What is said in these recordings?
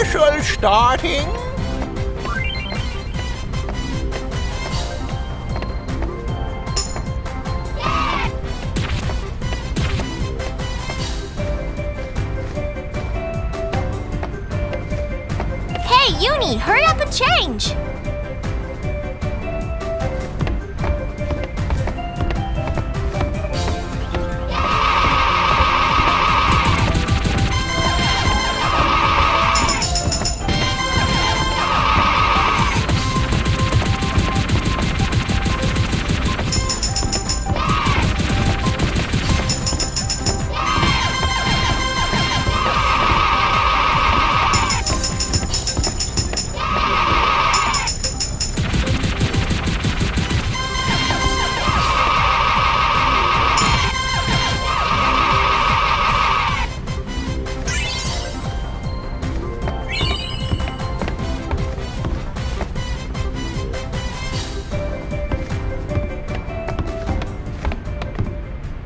Special starting. Hey, Uni, hurry up and change!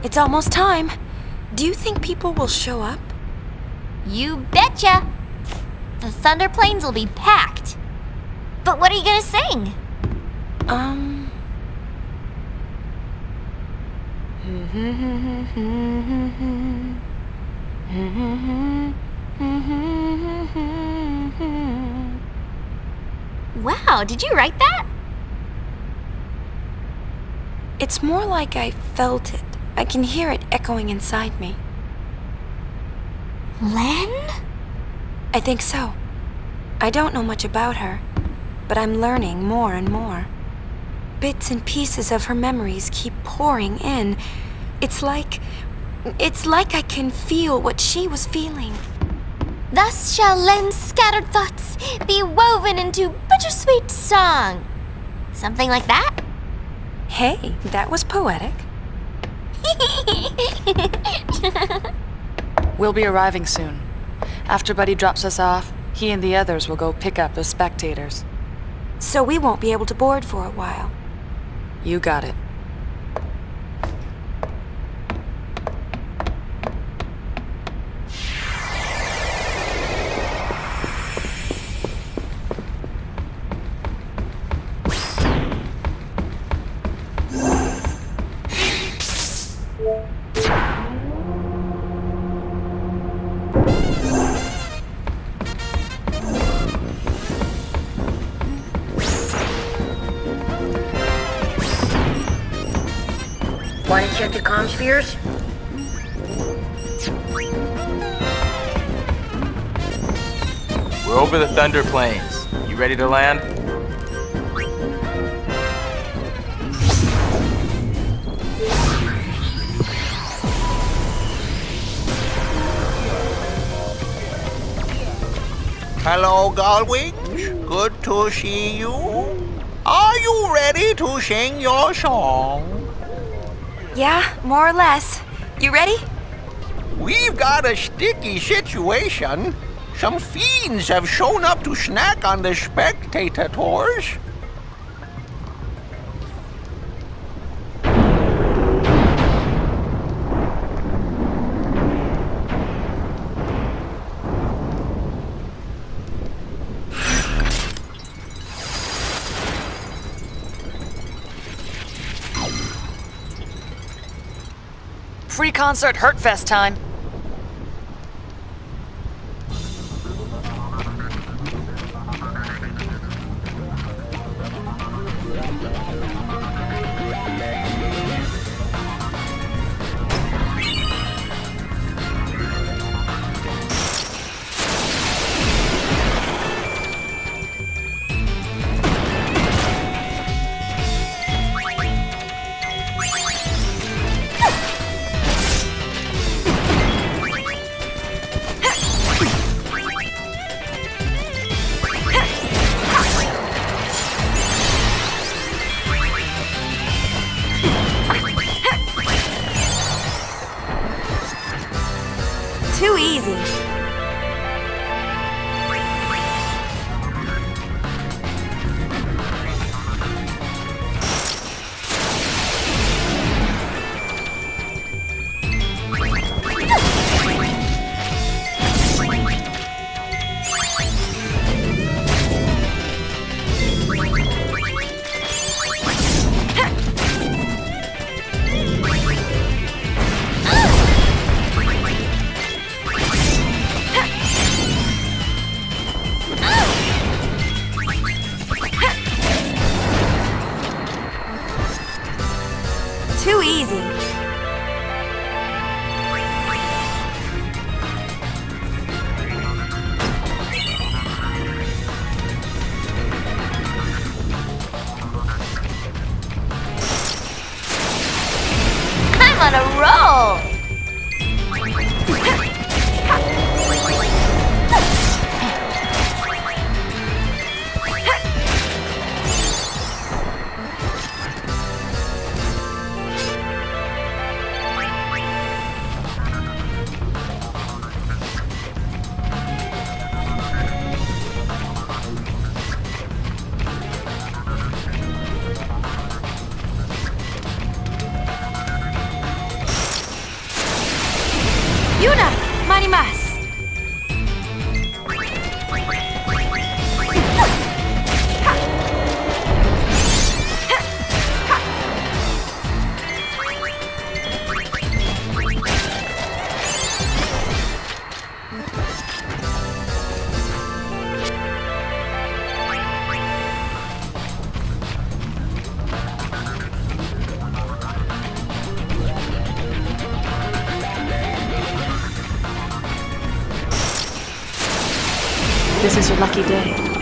It's almost time. Do you think people will show up? You betcha! The Thunder Plains will be packed. But what are you gonna sing? Wow, did you write that? It's more like I felt it. I can hear it echoing inside me. Len? I think so. I don't know much about her, but I'm learning more and more. Bits and pieces of her memories keep pouring in. It's like I can feel what she was feeling. Thus shall Len's scattered thoughts be woven into bittersweet song. Something like that? Hey, that was poetic. We'll be arriving soon. After Buddy drops us off, he and the others will go pick up the spectators. So we won't be able to board for a while. You got it. Want to check the comm spheres? We're over the Thunder Plains. You ready to land? Hello, Gullwings. Good to see you. Are you ready to sing your song? Yeah, more or less. You ready? We've got a sticky situation. Some fiends have shown up to snack on the spectator tours. Pre-concert Hurtfest time. Too easy. Yuna! Marimas! This is your lucky day.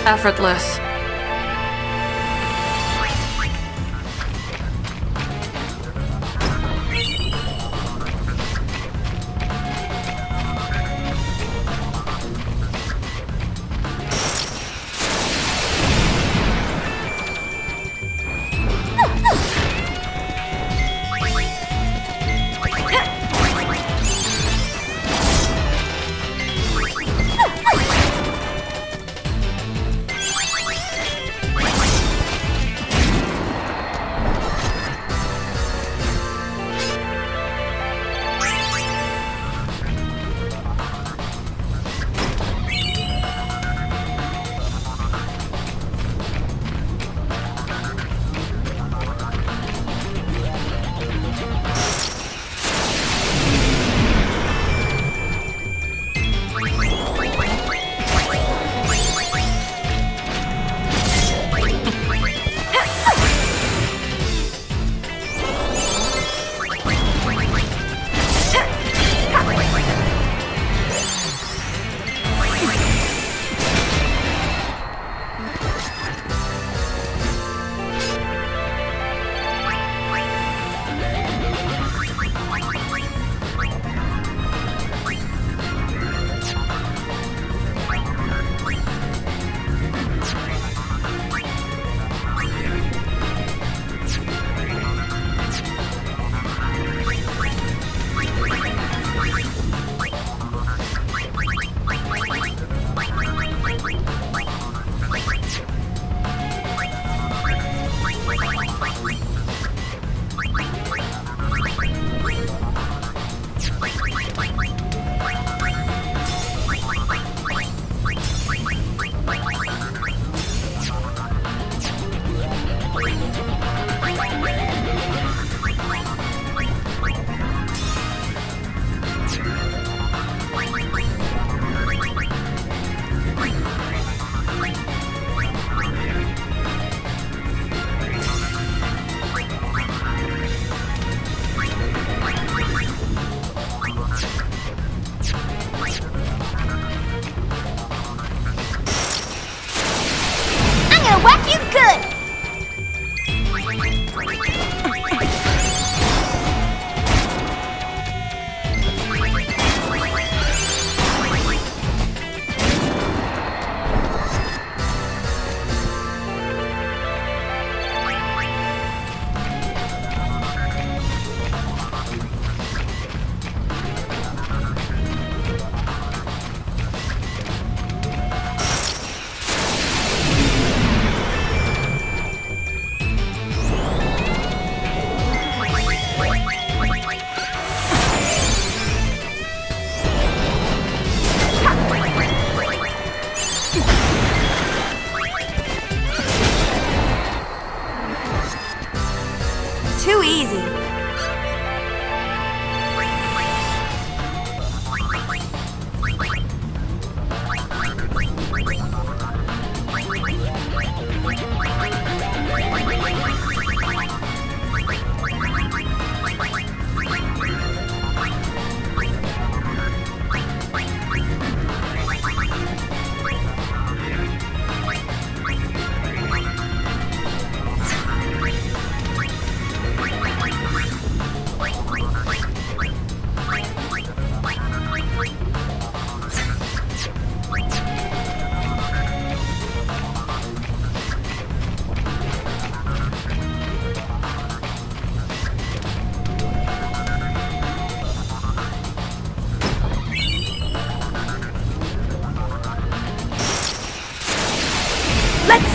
Effortless.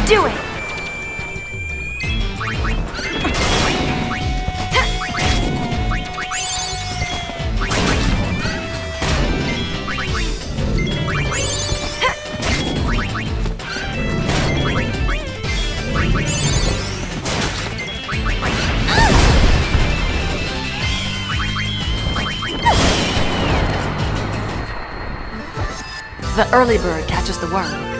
do it! The early bird catches the worm.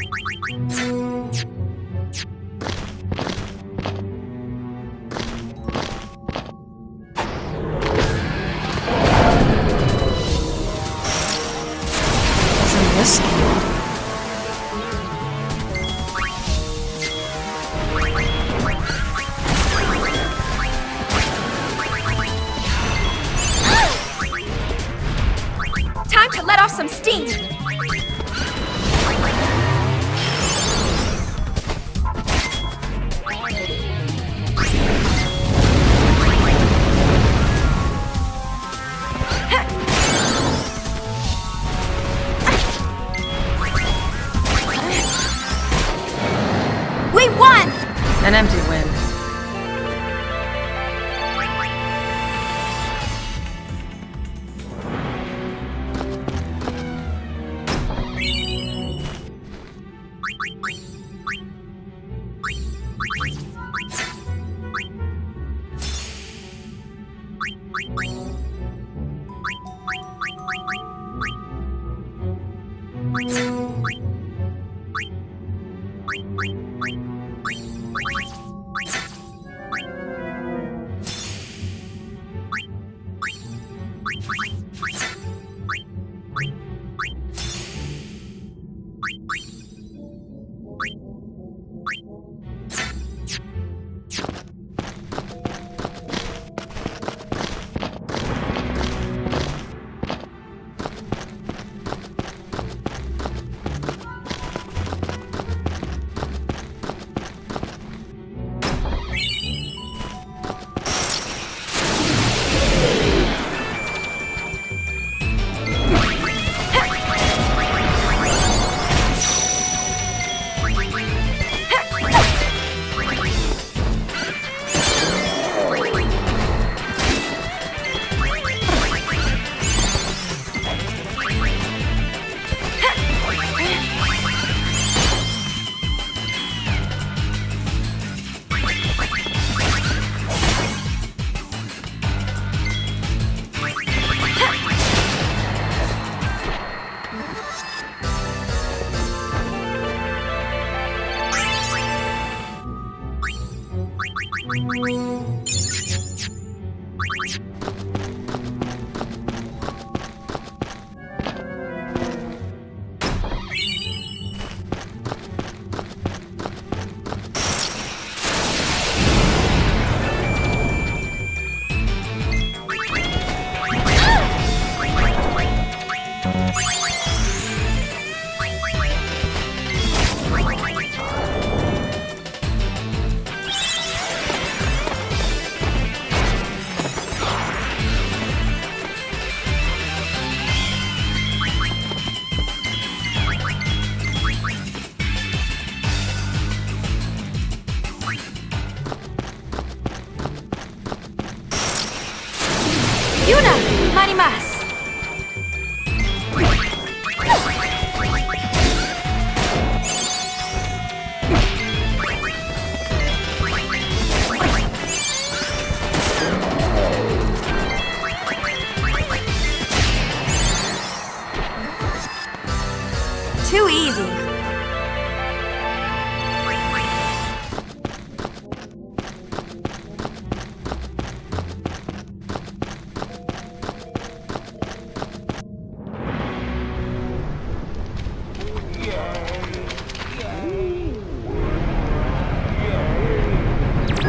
Isn't this cute? Time to let off some steam! We won! An empty win. Yuna! Marimas! Too easy.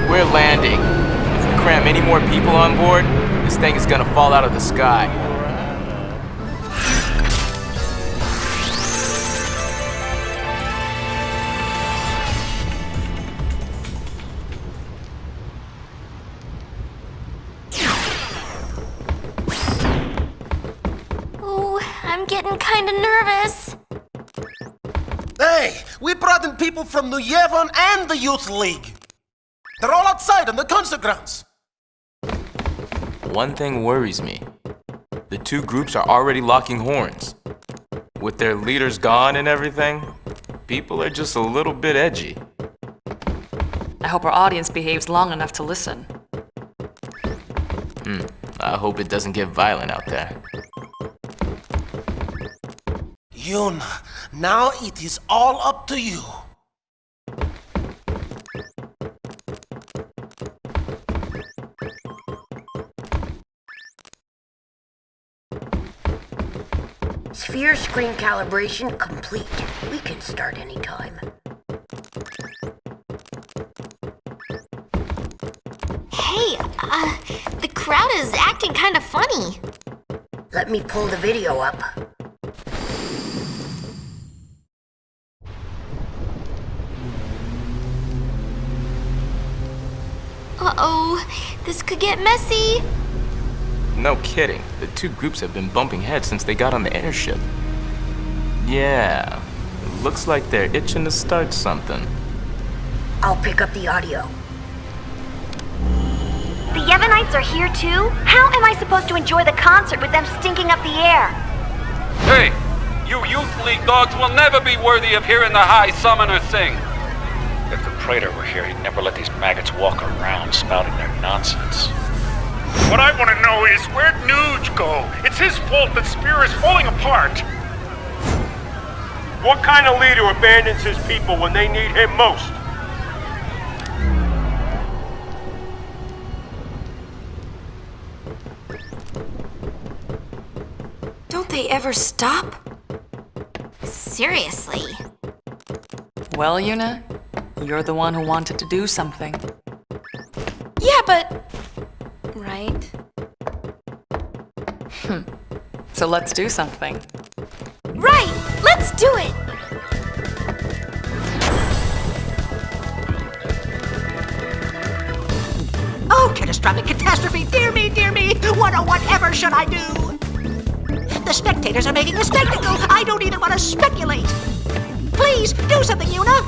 We're landing. If we cram any more people on board, this thing is gonna fall out of the sky. Oh, I'm getting kinda nervous. Hey, we brought in people from New Yevon and the Youth League. They're all outside on the concert grounds. One thing worries me. The two groups are already locking horns. With their leaders gone and everything, people are just a little bit edgy. I hope our audience behaves long enough to listen. I hope it doesn't get violent out there. Yuna, now it is all up to you. Sphere screen calibration complete. We can start anytime. Hey, the crowd is acting kind of funny. Let me pull the video up. Uh-oh, this could get messy. No kidding. The two groups have been bumping heads since they got on the airship. Yeah, it looks like they're itching to start something. I'll pick up the audio. The Yevonites are here too? How am I supposed to enjoy the concert with them stinking up the air? Hey, you Youth League dogs will never be worthy of hearing the High Summoner sing. If the Praetor were here, he'd never let these maggots walk around spouting their nonsense. What I want to know is, where'd Nuge go? It's his fault that Spear is falling apart. What kind of leader abandons his people when they need him most? Don't they ever stop? Seriously. Well, Yuna, you're the one who wanted to do something. Yeah, but... Right? So let's do something. Right! Let's do it! Oh, catastrophic catastrophe! Dear me, dear me! What or whatever should I do? The spectators are making a spectacle! I don't even want to speculate! Please, do something, Yuna!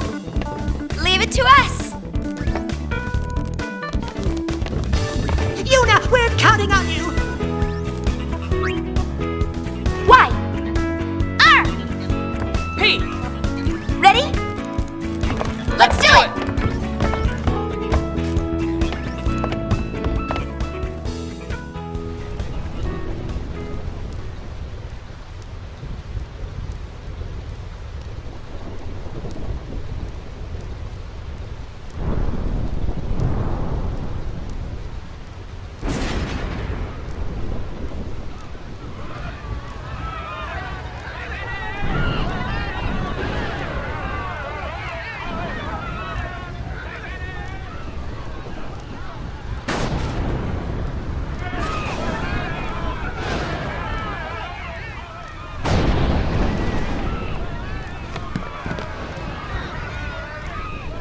Leave it to us! Yuna, we're counting on you! Why? R! P! Ready? Let's do it!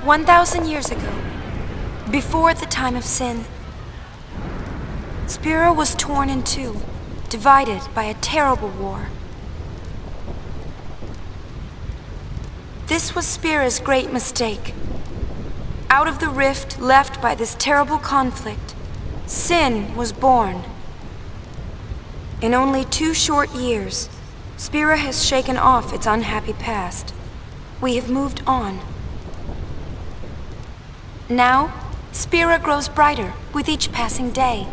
1,000 years ago, before the time of sin, Spira was torn in two, divided by a terrible war. This was Spira's great mistake. Out of the rift left by this terrible conflict, sin was born. In only 2 short years, Spira has shaken off its unhappy past. We have moved on. Now, Spira grows brighter with each passing day.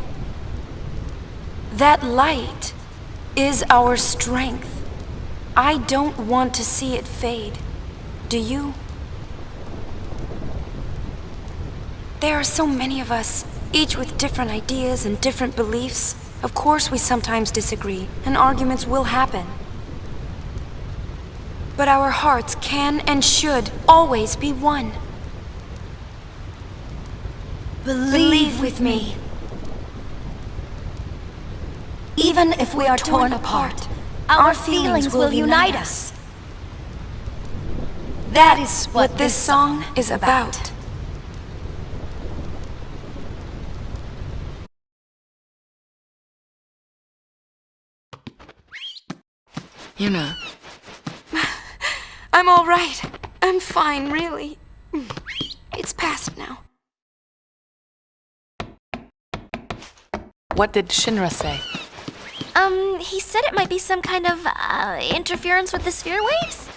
That light is our strength. I don't want to see it fade. Do you? There are so many of us, each with different ideas and different beliefs. Of course we sometimes disagree, and arguments will happen. But our hearts can and should always be one. Believe with me. Even if we are torn apart, our feelings will unite us. That is what this song is about. Yuna. I'm all right. I'm fine, really. It's past now. What did Shinra say? He said it might be some kind of, interference with the sphere waves?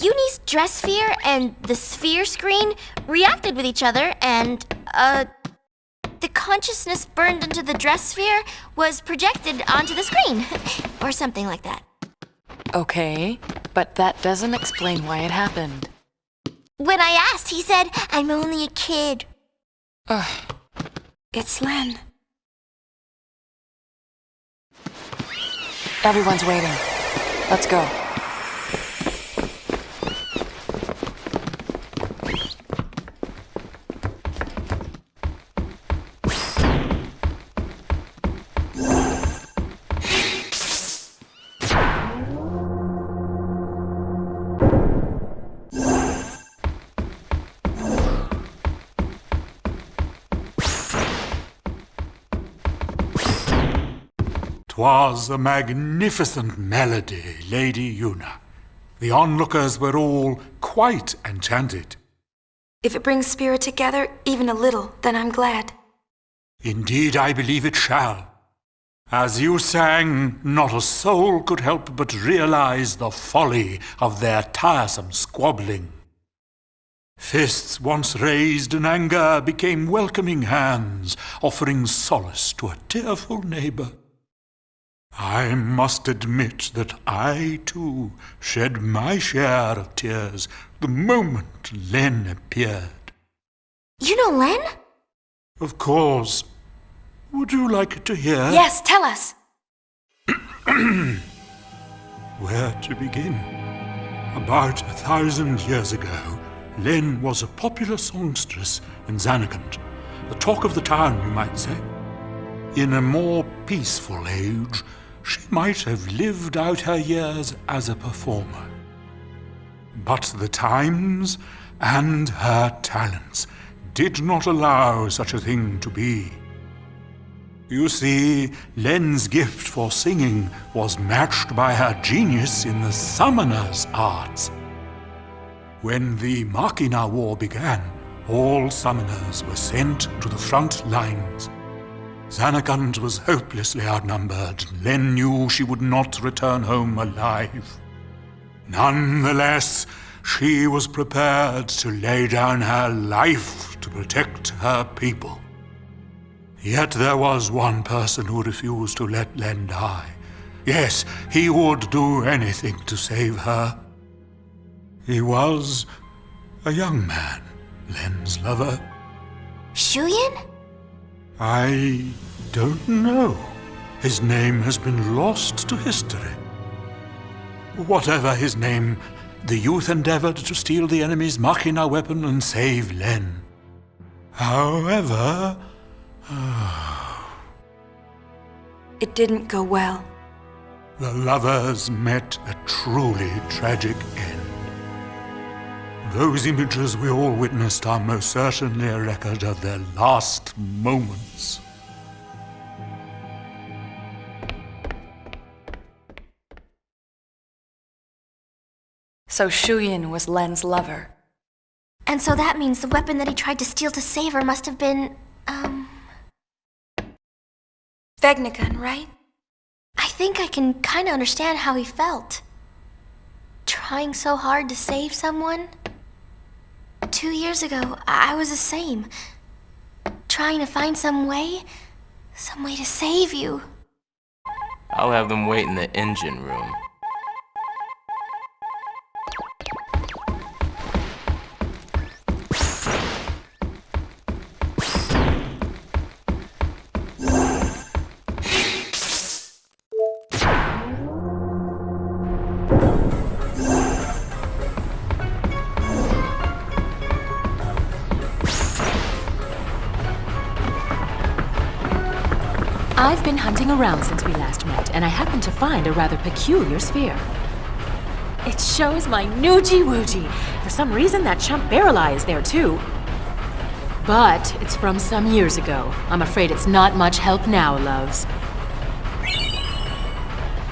Uni's dress sphere and the sphere screen reacted with each other, and, the consciousness burned into the dress sphere was projected onto the screen. Or something like that. Okay, but that doesn't explain why it happened. When I asked, he said, I'm only a kid. Ugh. It's Len. Everyone's waiting. Let's go. "'Twas a magnificent melody, Lady Yuna. The onlookers were all quite enchanted. If it brings spirit together, even a little, then I'm glad. Indeed, I believe it shall. As you sang, not a soul could help but realize the folly of their tiresome squabbling. Fists once raised in anger became welcoming hands, offering solace to a tearful neighbor. I must admit that I, too, shed my share of tears the moment Len appeared. You know Len? Of course. Would you like to hear? Yes, tell us. Where to begin? About 1,000 years ago, Len was a popular songstress in Zanarkand, the talk of the town, you might say. In a more peaceful age, she might have lived out her years as a performer. But the times and her talents did not allow such a thing to be. You see, Len's gift for singing was matched by her genius in the summoner's arts. When the Machina War began, all summoners were sent to the front lines. Zanarkand was hopelessly outnumbered. Len knew she would not return home alive. Nonetheless, she was prepared to lay down her life to protect her people. Yet there was one person who refused to let Len die. Yes, he would do anything to save her. He was a young man, Len's lover. Shuyin? I don't know. His name has been lost to history. Whatever his name, the youth endeavored to steal the enemy's Machina weapon and save Len. However... It didn't go well. The lovers met a truly tragic end. Those images we all witnessed are most certainly a record of their last moments. So Shuyin was Len's lover. And so that means the weapon that he tried to steal to save her must have been, Vegnagun, right? I think I can kinda understand how he felt. Trying so hard to save someone. 2 years ago, I was the same. Trying to find some way to save you. I'll have them wait in the engine room. I've been hunting around since we last met, and I happened to find a rather peculiar sphere. It shows my Noogie-Woogie. For some reason, that chump Barrel-Eye is there too. But it's from some years ago. I'm afraid it's not much help now, loves.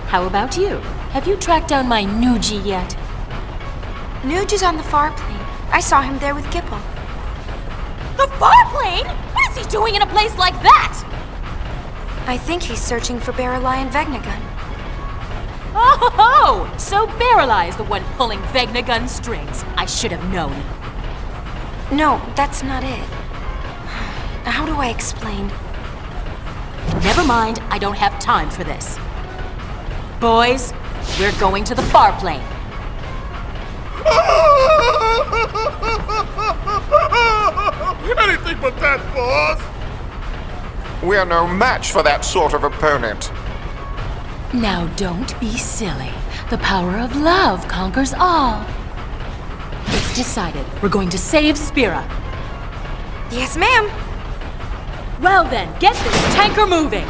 How about you? Have you tracked down my Noogie yet? Nuge is on the far plane. I saw him there with Gipple. The far plane? What is he doing in a place like that? I think he's searching for Barrel-Eye and Vegnagun. Oh, so Barrel-Eye is the one pulling Vegnagun strings. I should have known. No, that's not it. How do I explain? Never mind, I don't have time for this. Boys, We're going to the far plane. Anything but that, boss! We're no match for that sort of opponent. Now don't be silly. The power of love conquers all. It's decided. We're going to save Spira. Yes, ma'am. Well then, get this tanker moving!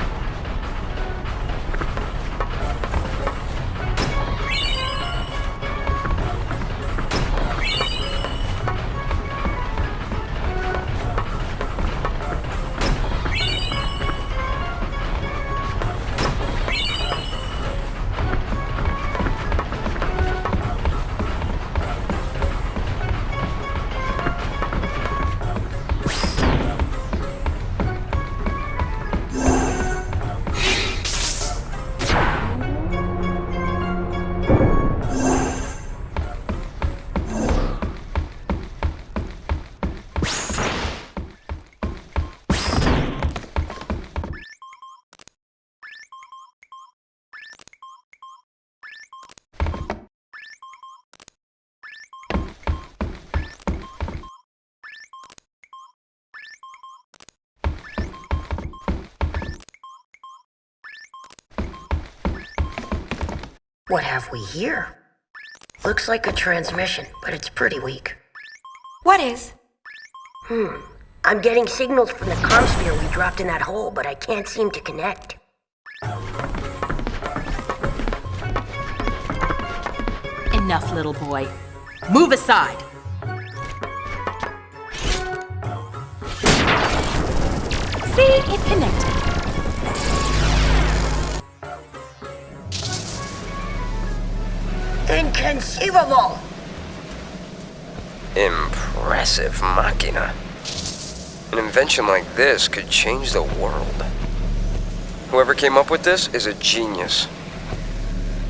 What have we here? Looks like a transmission, but it's pretty weak. What is? I'm getting signals from the comm sphere we dropped in that hole, but I can't seem to connect. Enough, little boy. Move aside! See? It connected. Inconceivable! Impressive machina. An invention like this could change the world. Whoever came up with this is a genius.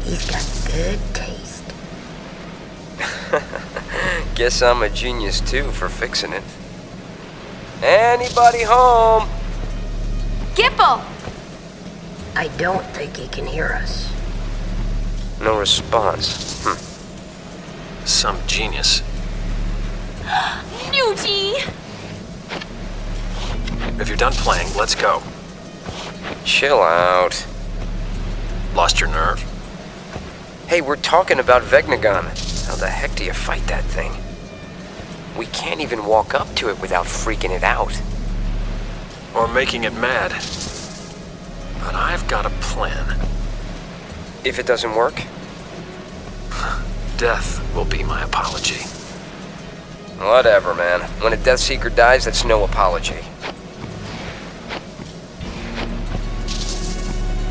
He's got good taste. Guess I'm a genius too for fixing it. Anybody home? Gipple! I don't think he can hear us. No response. Some genius. Nuji! If you're done playing, let's go. Chill out. Lost your nerve? Hey, we're talking about Vegnagon. How the heck do you fight that thing? We can't even walk up to it without freaking it out. Or making it mad. But I've got a plan. If it doesn't work? Death will be my apology. Whatever, man. When a Death Seeker dies, that's no apology.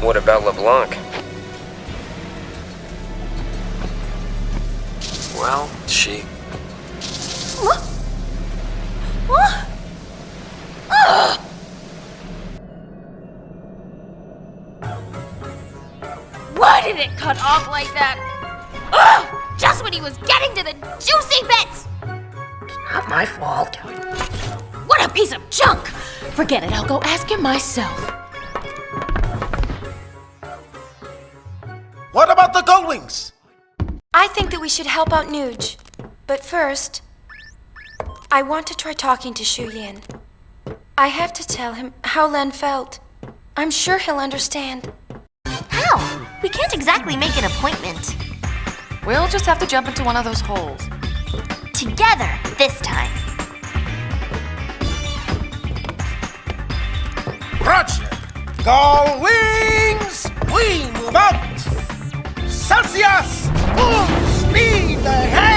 What about LeBlanc? Well, she... Why did it cut off like that? Ugh! Just when he was getting to the juicy bits! Not my fault. What a piece of junk! Forget it, I'll go ask him myself. What about the Gullwings? I think that we should help out Nuge. But first, I want to try talking to Shu Yin. I have to tell him how Len felt. I'm sure he'll understand. How? We can't exactly make an appointment. We'll just have to jump into one of those holes. Together, this time. Roger! Gullwings! We move out! Celsius! Full speed ahead!